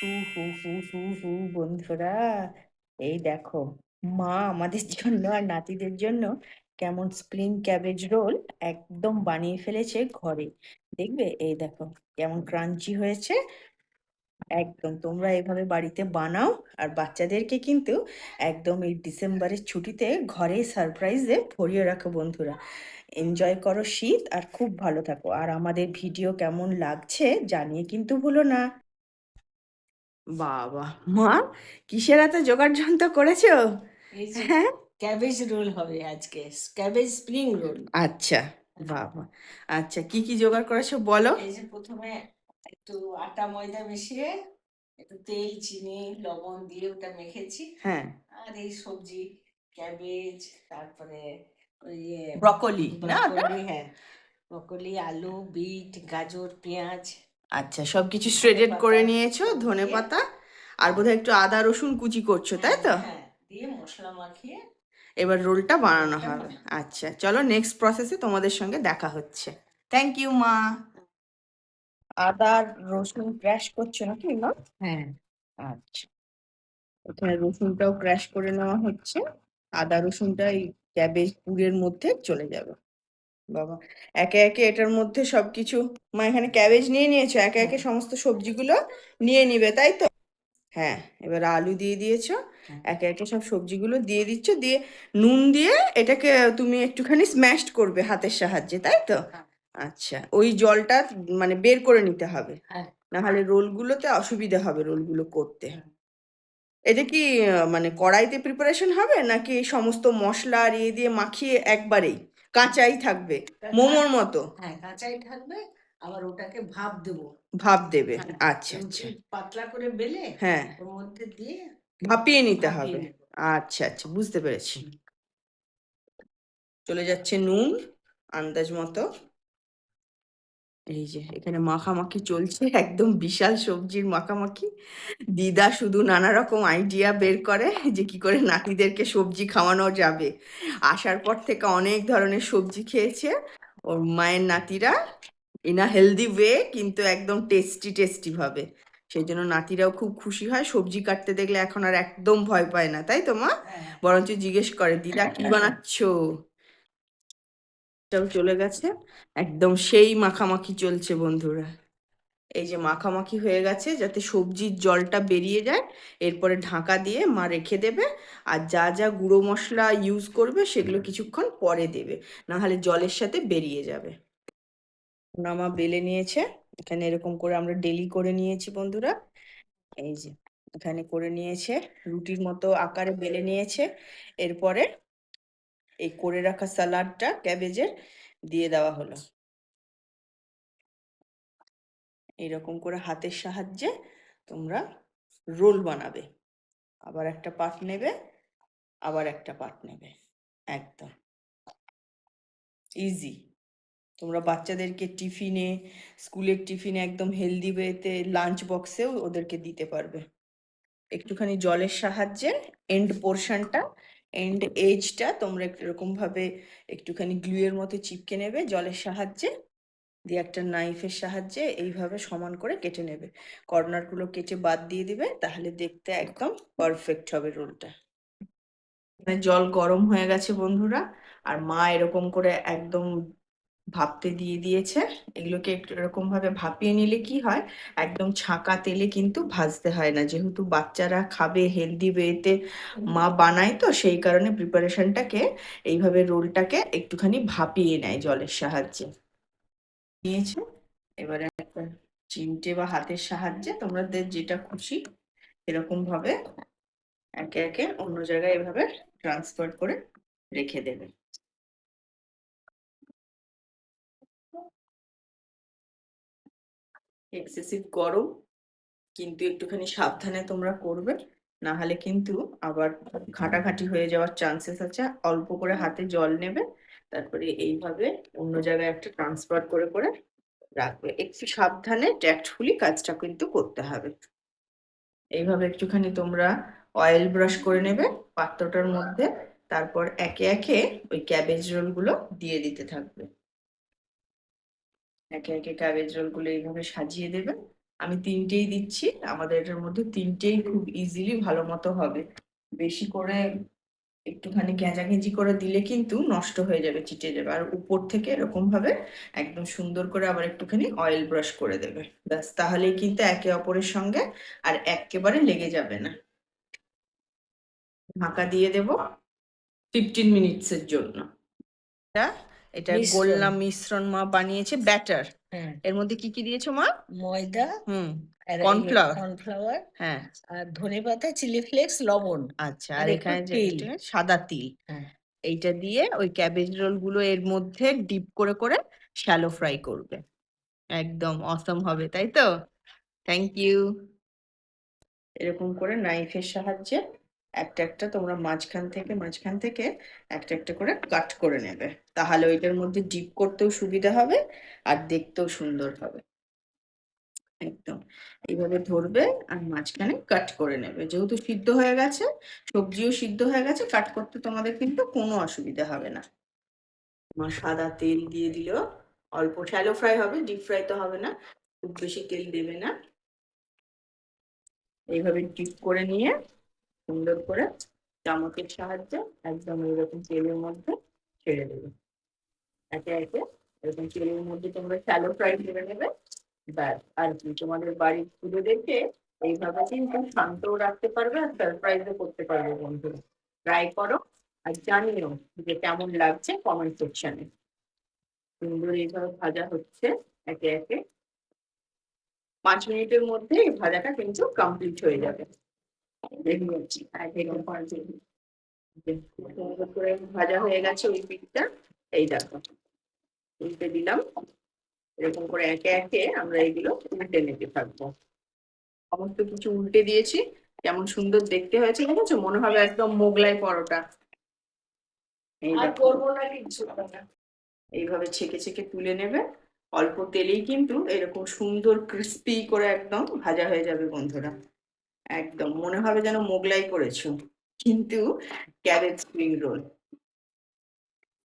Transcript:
হু হু হু হু হু বন্ধুরা, এই দেখো, মা আমাদের জন্য আর নাতিদের জন্য কেমন স্প্রিং ক্যাবেজ রোল একদম বানিয়ে ফেলেছে ঘরে। দেখবে, এই দেখো কেমন ক্রাঞ্চি হয়েছে। একদম তোমরা এভাবে বাড়িতে বানাও, আর বাচ্চাদেরকে কিন্তু একদম এই ডিসেম্বরের ছুটিতে ঘরে সারপ্রাইজে ভরিয়ে রাখো বন্ধুরা। এনজয় করো শীত, আর খুব ভালো থাকো। আর আমাদের ভিডিও কেমন লাগছে জানিয়ে কিন্তু ভুলো না। বাবা, মা কিসের এত জোগাড় যন্ত্র করেছো? এই যে হ্যাঁ, ক্যাবেজ রোল হবে আজকে, ক্যাবেজ স্প্রিং রোল। আচ্ছা, বাবা, আচ্ছা, কি কি জোগাড় করেছো বলো। এই যে প্রথমে একটু আটা ময়দা মিশিয়ে একটু তেল চিনি লবণ দিয়ে ওটা মেখেছি। হ্যাঁ, আর এই সবজি ক্যাবেজ, তারপরে ওই ব্রকলি না ওটা? ব্রকলি, হ্যাঁ, ব্রকলি, আলু, বিট, গাজর, পেঁয়াজ, আচ্ছা, সবকিছু ধনে শ্রেডেড পাতা করে নিয়েছো, সব ধনে দিয়ে, পাতা, আর বোধহয় একটু আদা রসুন কুচি করছো, তাই হ্যাঁ তো? হ্যাঁ, দিয়ে মশলা মাখিয়ে এবার রোলটা বানানো রোলটা হবে। বানাবো। আচ্ছা, চলো নেক্সট প্রসেসে তোমাদের সঙ্গে দেখা হচ্ছে। থ্যাংক ইউ মা। আদা আর রসুন ক্র্যাশ করছো নাকি মা? হ্যাঁ, আচ্ছা, এখানে রসুনটাও ক্র্যাশ করে নেওয়া হচ্ছে। আদা রসুনটা এই ক্যাবেজ পুরের মধ্যে চলে যাবে। বাবা, একে একে এটার মধ্যে সবকিছু, মা এখানে ক্যাবেজ নিয়ে নিয়েছো, একে হ্যাঁ, একে সমস্ত সবজিগুলো নিয়ে নিবে, তাই তো? হ্যাঁ, এবার আলু দিয়ে দিয়েছো, হ্যাঁ, একে একে সব সবজিগুলো দিয়ে দিচ্ছ, দিয়ে নুন দিয়ে এটাকে তুমি একটুখানি স্ম্যাশড করবে হাতের সাহায্যে, তাই তো? হ্যাঁ, আচ্ছা, ওই জলটা মানে বের করে নিতে হবে, হ্যাঁ, না হলে রোলগুলোতে অসুবিধা হবে রোলগুলো করতে। হ্যাঁ। এটা কি মানে কড়াইতে প্রিপারেশন হবে, নাকি এই সমস্ত মশলা আর ইয়ে দিয়ে মাখিয়ে একবারেই কাঁচাই থাকবে মোমোর মতো? হ্যাঁ, কাঁচাই থাকবে। আবার ওটাকে ভাপ দেবো। ভাপ দেবে? হ্যাঁ, আচ্ছা, আচ্ছা, রুটি পাতলা করে বেলে হ্যাঁ, ওর মধ্যে দিয়ে ভাপিয়ে নিতে ভাপিয়ে হবে। নেব। আচ্ছা, আচ্ছা, বুঝতে পেরেছি। হুম। চলে যাচ্ছে নুন আন্দাজ মতো। এই যে এখানে মাখামাখি চলছে, একদম বিশাল সবজির মাখামাখি। দিদা শুধু নানা রকম আইডিয়া বের করে যে কি করে নাতিদেরকে সবজি খাওয়ানো যাবে। আসার পর থেকে অনেক ধরনের সবজি খেয়েছে ওর মায়ের নাতিরা, ইন আ হেলদি ওয়ে, কিন্তু একদম টেস্টি টেস্টি ভাবে। সেই জন্য নাতিরাও খুব খুশি হয়, সবজি কাটতে দেখলে এখন আর একদম ভয় পায় না, তাই তো মা? হ্যাঁ, বরঞ্চ জিজ্ঞেস করে, দিদা কি বানাচ্ছো? টাও চলে গেছে, একদম সেই মাখামাখি চলছে বন্ধুরা। এই যে মাখামাখি হয়ে গেছে, যাতে সবজির জলটা বেরিয়ে যায়, এরপরে ঢাকা দিয়ে মা রেখে দেবে। আর যা যা গুঁড়ো মশলা ইউজ করবে সেগুলো কিছুক্ষণ পরে দেবে, না হলে জলের সাথে বেরিয়ে যাবে। মা বেলে নিয়েছে, এখানে এরকম করে আমরা ডেলি করে নিয়েছি বন্ধুরা। এই যে এখানে করে নিয়েছে, রুটির মতো আকারে বেলে নিয়েছে। এরপরে এই করে রাখা সালাডটা ক্যাবেজের দিয়ে দেওয়া হলো। এরকম করে হাতের সাহায্যে তোমরা রোল বানাবে। আবার একটা পার্ট নেবে, আবার একটা পার্ট নেবে, একদম ইজি। তোমরা বাচ্চাদেরকে টিফিনে, স্কুলের টিফিনে একদম হেলদি ওয়েতে লাঞ্চ বক্সেও ওদেরকে দিতে পারবে। একটুখানি জলের সাহায্যে এন্ড পোর্শনটা, এন্ড এজটা তোমরা একটু এরকম ভাবে একটুখানি গ্লুয়ের মতো চিপকে নেবে জলের সাহায্যে, দিয়ে একটা নাইফের সাহায্যে এইভাবে সমান করে কেটে নেবে। কর্নারগুলো কেটে বাদ দিয়ে দিবে, তাহলে দেখতে একদম পারফেক্ট হবে রোলটা। এখানে জল গরম হয়ে গেছে বন্ধুরা, আর মা এরকম করে একদম ভাপতে দিয়ে দিয়েছে। এগুলোকে একটু এরকম ভাবে ভাপিয়ে নিলে কি হয়, একদম ছাঁকা তেলে কিন্তু ভাজতে হয় না, যেহেতু বাচ্চারা খাবে হেলদি ওয়েতে মা বানায়, তো সেই কারণে প্রিপারেশনটাকে এইভাবে রোলটাকে একটুখানি ভাপিয়ে নেয় জলের সাহায্যে। নিয়েছে, এবারে একটা চিমটে বা হাতের সাহায্যে তোমাদের যেটা খুশি এরকম ভাবে একে একে অন্য জায়গায় এভাবে ট্রান্সফার করে রেখে দেবে। এক্সেসিভ গরম, কিন্তু একটুখানি সাবধানে তোমরা করবে, না হলে কিন্তু আবার ঘাঁটাঘাঁটি হয়ে যাওয়ার চান্সেস আছে। অল্প করে হাতে জল নেবে, তারপরে এইভাবে অন্য জায়গায় একটা ট্রান্সফার করে করে রাখবে। একটু সাবধানে ট্যাক্টফুলি কাজটা কিন্তু করতে হবে। এইভাবে একটুখানি তোমরা অয়েল ব্রাশ করে নেবে পাত্রটার মধ্যে, তারপর একে একে ওই ক্যাবেজ রোলগুলো দিয়ে দিতে থাকবে। একে একে ক্যাবেজ রোলগুলো এইভাবে সাজিয়ে দেবে, আমি তিনটেই দিচ্ছি, আমাদের এটার মধ্যে তিনটেই খুব ইজিলি ভালো মতো হবে। বেশি করে একটুখানি গেঁজাগেঁজি করে দিলে কিন্তু নষ্ট হয়ে যাবে, চিটে যাবে। আর উপর থেকে এরকম ভাবে একদম সুন্দর করে আবার একটুখানি অয়েল ব্রাশ করে দেবে, ব্যাস। তাহলেই কিন্তু একে অপরের সঙ্গে আর একেবারে লেগে যাবে না। ঢাকা দিয়ে দেব 15 মিনিটসের জন্য। এটা এটা মিশ্রণ। গোলনা মিশ্রণ মা বানিয়েছে, ব্যাটার। হ্যাঁ, এর মধ্যে কি কি দিয়েছো মা? ময়দা হুম, আর কর্নফ্লাওয়ার। কর্নফ্লাওয়ার হ্যাঁ, আর ধনেপাতা, চিলি ফ্লেক্স, লবণ আচ্ছা। আর আর একটু এখানে যে তেল। এটা সাদা তিল, হ্যাঁ, এইটা দিয়ে ওই ক্যাবেজ রোল গুলো এর মধ্যে ডিপ করে করে শ্যালো ফ্রাই করবে। একদম অসম হবে, তাই তো? Thank you. এরকম করে নাইফের সাহায্যে একটা একটা তোমরা মাঝখান থেকে একটা একটা করে কাট করে নেবে, তাহলে ওইটার মধ্যে ডিপ করতেও সুবিধা হবে আর দেখতেও সুন্দর হবে। একদম এইভাবে ধরবে আর মাঝখানে কাট করে নেবে। যেহেতু সিদ্ধ হয়ে গেছে, সবজিও সিদ্ধ হয়ে গেছে, কাট করতে তোমাদের কিন্তু কোনো অসুবিধা হবে না। তোমার সাদা তেল দিয়ে দিল, অল্প শ্যালো ফ্রাই হবে, ডিপ ফ্রাই তো হবে না, খুব বেশি তেল দেবে না। এইভাবে ডিপ করে নিয়ে সুন্দর করে চামচের সাহায্যে একদম এইরকম তেলের মধ্যে ছেড়ে দেবে। একে একে এরকম তেলের মধ্যে তোমরা শ্যালো ফ্রাই করে নেবে, ব্যাস। আর কি, তোমাদের বাড়ির পুজোদেরকে এইভাবে কিন্তু শান্তও রাখতে পারবে আর সারপ্রাইজও করতে পারবে বন্ধুরা। ট্রাই করো আর জানিও যে কেমন লাগছে কমেন্ট সেকশনে। সুন্দর এইভাবে ভাজা হচ্ছে একে একে। 5 মিনিটের মধ্যে এই ভাজাটা কিন্তু কমপ্লিট হয়ে যাবে। দেখে নিচ্ছি একদম 5 মিনিট। খুব সুন্দর করে ভাজা হয়ে গেছে ওই পিঠটা। এই দেখো, উল্টে দিলাম। এরকম করে একে একে আমরা এগুলো উল্টে নিতে থাকবো। সমস্ত কিছু উল্টে দিয়েছি, কেমন সুন্দর দেখতে হয়েছে দেখেছো? মনে হবে একদম মোগলাই পরোটা। এই আর দেখো, করবো না কিছু না। এইভাবে ছেঁকে ছেঁকে তুলে নেবে। অল্প তেলেই কিন্তু এরকম সুন্দর ক্রিস্পি করে একদম ভাজা হয়ে যাবে বন্ধুরা। একদম মনে হবে যেন মোগলাই করেছো, কিন্তু ক্যাবেজ স্প্রিং রোল।